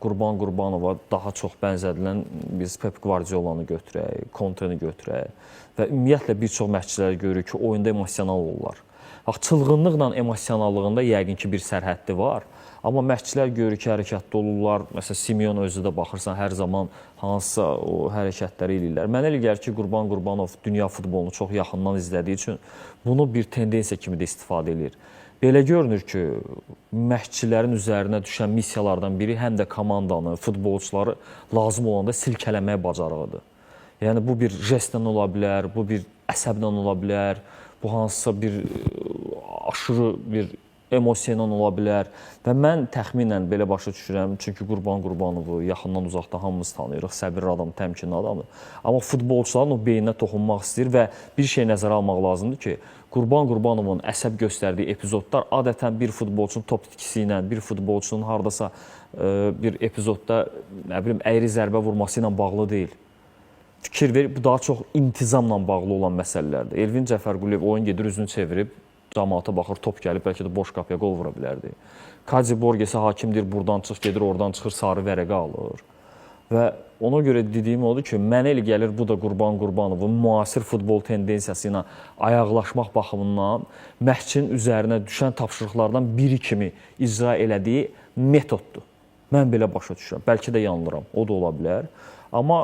Qurban Qurbanova daha çox bənzədilən biz Pep Guardiolanı götürək, Conteni götürək və ümumiyyətlə bir çox məşqçiləri görürük ki, oyunda emosional olurlar. Bax, çılğınlıqla emosionallığında yəqin ki, bir sərhəddi var. Amma məşqçilər görür ki, hərəkətli olurlar. Məsələn, Simeon özü də baxırsan, hər zaman hansısa o hərəkətləri eləyirlər. Mənə elə gəlir ki, Qurban Qurbanov dünya futbolunu çox yaxından izlədiyi üçün bunu bir tendensiya kimi də istifadə edir. Belə görünür ki, məşqçilərin üzərinə düşən missiyalardan biri həm də komandanı, futbolçuları lazım olanda silkələməyə bacarığıdır. Yəni, bu bir jestlə ola bilər, bu bir əsəblə ola bilər, bu hansısa bir aşırı bir emosiya ola bilər və mən təxminən belə başa düşürəm, çünki Qurban Qurbanovu yaxından uzaqdan hamımız tanıyırıq, səbirli adam, təmkinli adamdır. Amma futbolçuların o beyninə toxunmaq istəyir və bir şey nəzərə almaq lazımdır ki, Qurban Qurbanovun əsəb göstərdiyi epizodlar adətən bir futbolçunun top itkisi ilə, bir futbolçunun hardasa bir epizodda əyri zərbə vurması ilə bağlı deyil. Fikir ver, bu daha çox intizamla bağlı olan məsələlərdir. Elvin Cəfərquliyev oyun gedir, üzünü çevirib, cəmaata baxır, top gəlib, bəlkə də boş qapıya qol vura bilərdi. Kaci Borgesə hakimdir, buradan çıx, gedir, oradan çıxır, sarı vərəqə alır. Və ona görə dediyim odur ki, mənə elə gəlir, bu da Qurban Qurbanovun müasir futbol tendensiyası ilə ayaqlaşmaq baxımından məşqçinin üzərinə düşən tapşırıqlardan biri kimi icra elədiyi metoddur. Mən belə başa düşürəm. Bəlkə də yanılıram, o da ola bilər. Amma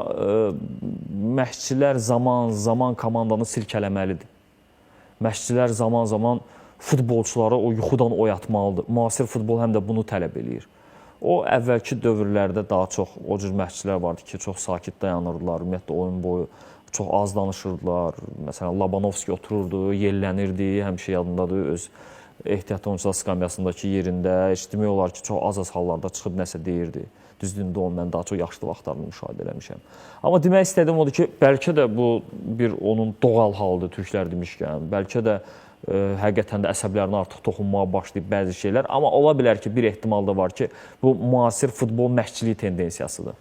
məşqçilər zaman komandanı silkələməlidir. Məşqçilər zaman futbolçuları o yuxudan oyatmalıdır. Müasir futbol həm də bunu tələb eləyir. O, əvvəlki dövrlərdə daha çox o cür məşqçilər vardı ki, çox sakit dayanırdılar, ümumiyyətlə oyun boyu çox az danışırdılar. Məsələn, Labanovski otururdu, yellənirdi, həmişə yadındadır öz ehtiyat oyuncular skamyasındakı yerində. Heç demək olar ki, çox az hallarda çıxıb nəsə deyirdi. Düzdür, onu mən daha çox yaşlı vaxtlarını müşahidə eləmişəm. Amma demək istədiyim odur ki, bəlkə də bu bir onun doğal halıdır türklər demişkən. Bəlkə də həqiqətən də əsəblərinə artıq toxunmağa başlayıb bəzi şeylər. Amma ola bilər ki, bir ehtimal da var ki, bu müasir futbol məşqçiliyi tendensiyasıdır.